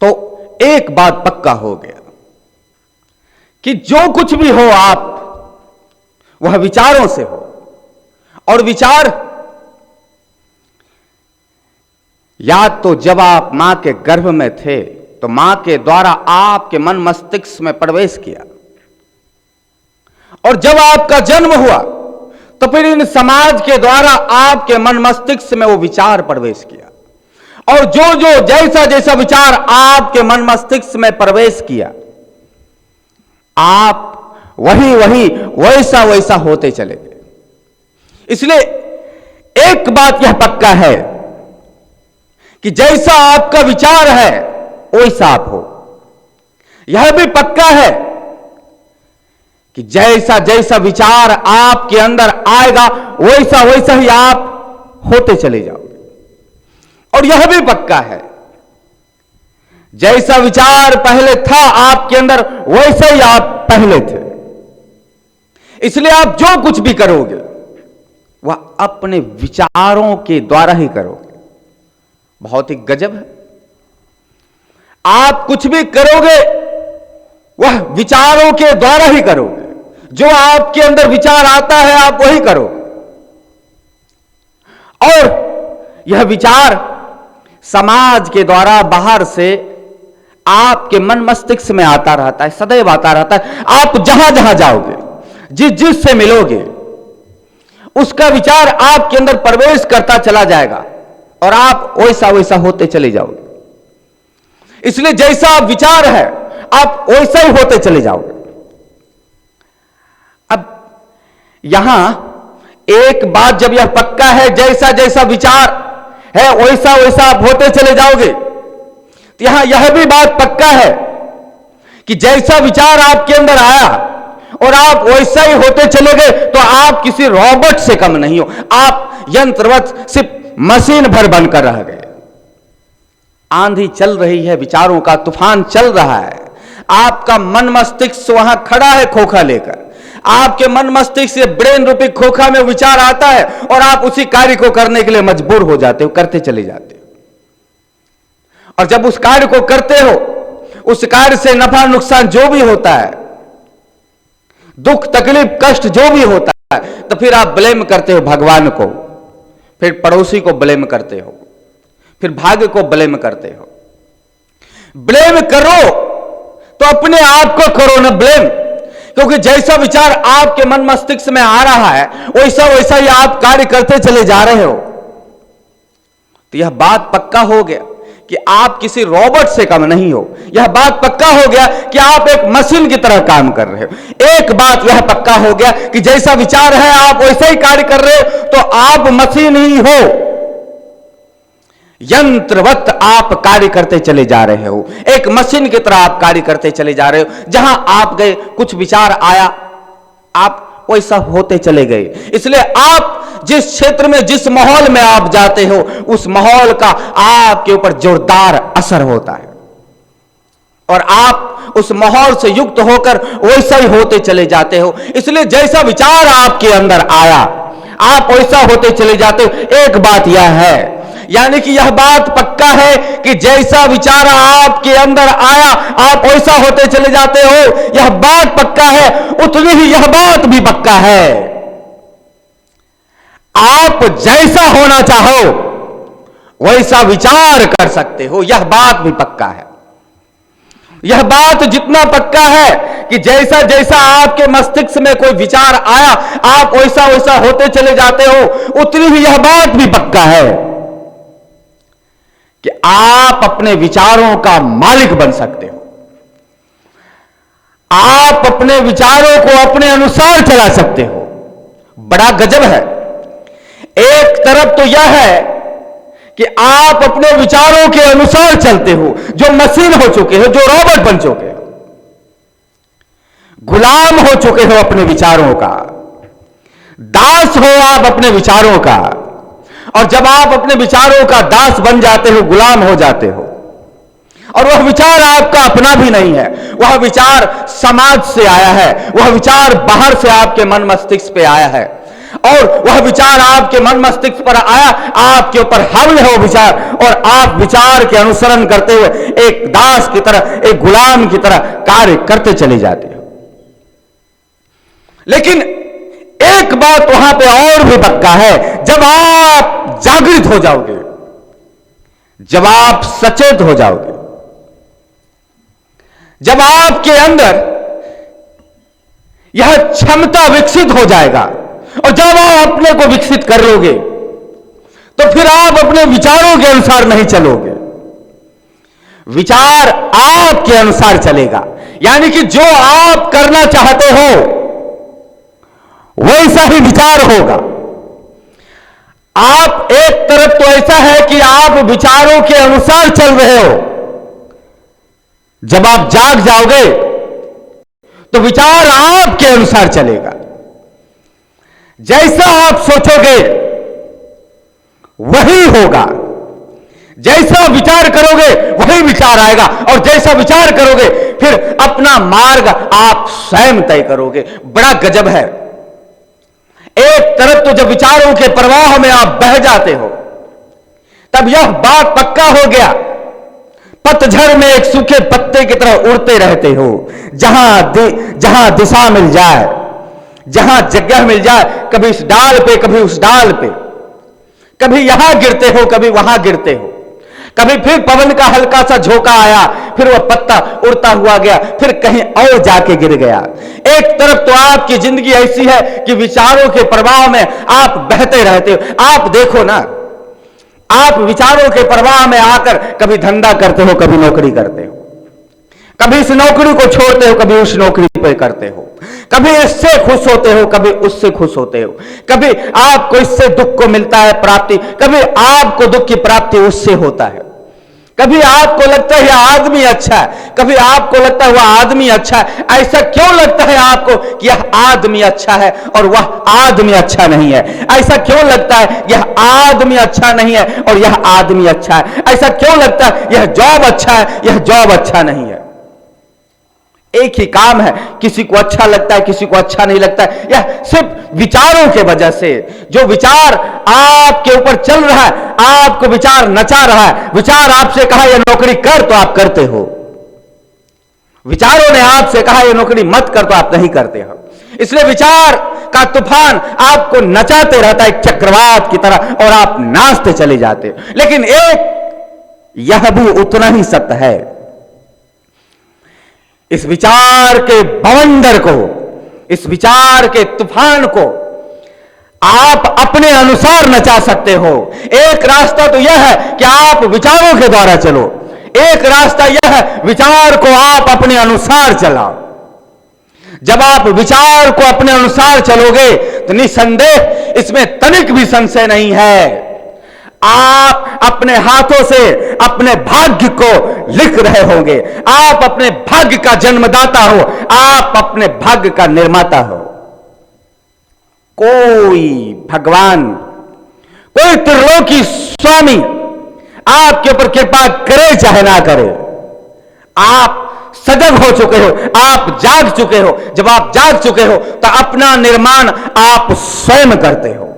तो एक बात पक्का हो गया कि जो कुछ भी हो आप, वह विचारों से हो। और विचार या तो जब आप मां के गर्भ में थे तो मां के द्वारा आपके मन मस्तिष्क में प्रवेश किया, और जब आपका जन्म हुआ तो फिर इन समाज के द्वारा आपके मन मस्तिष्क में वो विचार प्रवेश किया, और जो जो जैसा जैसा विचार आपके मन मस्तिष्क में प्रवेश किया, आप वही वही वैसा वैसा होते चले गए। इसलिए एक बात यह पक्का है कि जैसा आपका विचार है वैसा आप हो। यह भी पक्का है कि जैसा जैसा विचार आपके अंदर आएगा वैसा वैसा ही आप होते चले जाओगे। और यह भी पक्का है जैसा विचार पहले था आपके अंदर वैसे ही आप पहले थे। इसलिए आप जो कुछ भी करोगे वह अपने विचारों के द्वारा ही करोगे। बहुत ही गजब है, आप कुछ भी करोगे वह विचारों के द्वारा ही करोगे। जो आपके अंदर विचार आता है आप वही करोगे, और यह विचार समाज के द्वारा बाहर से आपके मन मस्तिष्क में आता रहता है, सदैव आता रहता है। आप जहां जहां जाओगे, जिस जिस से मिलोगे, उसका विचार आपके अंदर प्रवेश करता चला जाएगा और आप वैसा वैसा होते चले जाओगे। इसलिए जैसा आप विचार है आप वैसा ही होते चले जाओगे। अब यहां एक बात जब यह पक्का है, जैसा जैसा विचार है वैसा वैसा आप होते चले जाओगे, तो यहां यह भी बात पक्का है कि जैसा विचार आपके अंदर आया और आप वैसा ही होते चले गए, तो आप किसी रोबोट से कम नहीं हो। आप यंत्रवत सिर्फ मशीन भर बनकर रह गए। आंधी चल रही है, विचारों का तूफान चल रहा है, आपका मन मस्तिष्क वहां खड़ा है खोखा लेकर। आपके मन मस्तिष्क से ब्रेन रूपी खोखा में विचार आता है और आप उसी कार्य को करने के लिए मजबूर हो जाते हो, करते चले जाते हो। और जब उस कार्य को करते हो, उस कार्य से नफा नुकसान जो भी होता है, दुख तकलीफ कष्ट जो भी होता है, तो फिर आप ब्लेम करते हो भगवान को, फिर पड़ोसी को ब्लेम करते हो, फिर भाग्य को ब्लेम करते हो। ब्लेम करो तो अपने आप को करो ना ब्लेम, क्योंकि जैसा विचार आपके मन मस्तिष्क में आ रहा है वैसा वैसा ही आप कार्य करते चले जा रहे हो। तो यह बात पक्का हो गया कि आप किसी रोबोट से कम नहीं हो। यह बात पक्का हो गया कि आप एक मशीन की तरह काम कर रहे हो। एक बात यह पक्का हो गया कि जैसा विचार है आप वैसा ही कार्य कर रहे हो, तो आप मशीन ही हो, यंत्रवत आप कार्य करते चले जा रहे हो। एक मशीन की तरह आप कार्य करते चले जा रहे हो। जहां आप गए कुछ विचार आया, आप वैसा होते चले गए। इसलिए आप जिस क्षेत्र में जिस माहौल में आप जाते हो, उस माहौल का आपके ऊपर जोरदार असर होता है, और आप उस माहौल से युक्त होकर वैसा ही होते चले जाते हो। इसलिए जैसा विचार आपके अंदर आया आप वैसा होते चले जाते हो। एक बात यह है, यानी कि यह बात पक्का है कि जैसा विचार आपके अंदर आया आप वैसा होते चले जाते हो। यह बात पक्का है, उतनी ही यह बात भी पक्का है, आप जैसा होना चाहो वैसा विचार कर सकते हो। यह बात भी पक्का है। यह बात जितना पक्का है कि जैसा जैसा आपके मस्तिष्क में कोई विचार आया आप वैसा वैसा होते चले जाते हो, उतनी ही यह बात भी पक्का है कि आप अपने विचारों का मालिक बन सकते हो। आप अपने विचारों को अपने अनुसार चला सकते हो। बड़ा गजब है। एक तरफ तो यह है कि आप अपने विचारों के अनुसार चलते हो, जो मशीन हो चुके हो, जो रोबोट बन चुके हो, गुलाम हो चुके हो अपने विचारों का, दास हो आप अपने विचारों का। और जब आप अपने विचारों का दास बन जाते हो, गुलाम हो जाते हो, और वह विचार आपका अपना भी नहीं है, वह विचार समाज से आया है, वह विचार बाहर से आपके मन मस्तिष्क पे आया है, और वह विचार आपके मन मस्तिष्क पर आया, आपके ऊपर हावी है वो विचार, और आप विचार के अनुसरण करते हुए एक दास की तरह, एक गुलाम की तरह कार्य करते चले जाते हो। लेकिन एक बात वहां पे और भी पक्का है, जब आप जागृत हो जाओगे, जब आप सचेत हो जाओगे, जब आपके अंदर यह क्षमता विकसित हो जाएगा, और जब आप अपने को विकसित कर लोगे, तो फिर आप अपने विचारों के अनुसार नहीं चलोगे, विचार आपके अनुसार चलेगा। यानी कि जो आप करना चाहते हो वैसा ही विचार होगा। आप एक तरफ तो ऐसा है कि आप विचारों के अनुसार चल रहे हो, जब आप जाग जाओगे तो विचार आपके अनुसार चलेगा। जैसा आप सोचोगे वही होगा, जैसा विचार करोगे वही विचार आएगा, और जैसा विचार करोगे फिर अपना मार्ग आप स्वयं तय करोगे। बड़ा गजब है। एक तरफ तो जब विचारों के प्रवाह में आप बह जाते हो, तब यह बात पक्का हो गया, पतझड़ में एक सूखे पत्ते की तरह उड़ते रहते हो, जहां दिशा मिल जाए, जहां जगह मिल जाए, कभी इस डाल पे कभी उस डाल पे, कभी यहां गिरते हो कभी वहां गिरते हो, कभी फिर पवन का हल्का सा झोंका आया, फिर वह पत्ता उड़ता हुआ गया, फिर कहीं और जाके गिर गया। एक तरफ तो आपकी जिंदगी ऐसी है कि विचारों के प्रवाह में आप बहते रहते हो। आप देखो ना, आप विचारों के प्रवाह में आकर कभी धंधा करते हो, कभी नौकरी करते हो, कभी इस नौकरी को छोड़ते हो, कभी उस नौकरी पे करते हो, कभी इससे खुश होते हो, कभी उससे खुश होते हो, कभी आपको इससे दुख को मिलता है प्राप्ति, कभी आपको दुख की प्राप्ति उससे होता है, कभी आपको लगता है यह आदमी अच्छा है, कभी आपको लगता है वह आदमी अच्छा है। ऐसा क्यों लगता है आपको कि यह आदमी अच्छा है और वह आदमी अच्छा नहीं है? ऐसा क्यों लगता है यह आदमी अच्छा नहीं है और यह आदमी अच्छा है? ऐसा क्यों लगता है यह जॉब अच्छा है, यह जॉब अच्छा नहीं है? एक ही काम है, किसी को अच्छा लगता है, किसी को अच्छा नहीं लगता है। यह सिर्फ विचारों के वजह से, जो विचार आपके ऊपर चल रहा है, आपको विचार नचा रहा है। विचार आपसे कहा यह नौकरी कर तो आप करते हो, विचारों ने आपसे कहा यह नौकरी मत कर तो आप नहीं करते हो। इसलिए विचार का तूफान आपको नचाते रहता है एक चक्रवात की तरह, और आप नाचते चले जाते हो। लेकिन एक यह भी उतना ही सत्य है, इस विचार के बवंडर को, इस विचार के तूफान को आप अपने अनुसार नचा सकते हो। एक रास्ता तो यह है कि आप विचारों के द्वारा चलो, एक रास्ता यह है विचार को आप अपने अनुसार चलाओ। जब आप विचार को अपने अनुसार चलोगे तो निसंदेह इसमें तनिक भी संशय नहीं है, आप अपने हाथों से अपने भाग्य को लिख रहे होंगे। आप अपने भाग्य का जन्मदाता हो, आप अपने भाग्य का निर्माता हो। कोई भगवान, कोई त्रिलोकी स्वामी आपके ऊपर कृपा करे चाहे ना करे, आप सजग हो चुके हो, आप जाग चुके हो। जब आप जाग चुके हो तो अपना निर्माण आप स्वयं करते हो।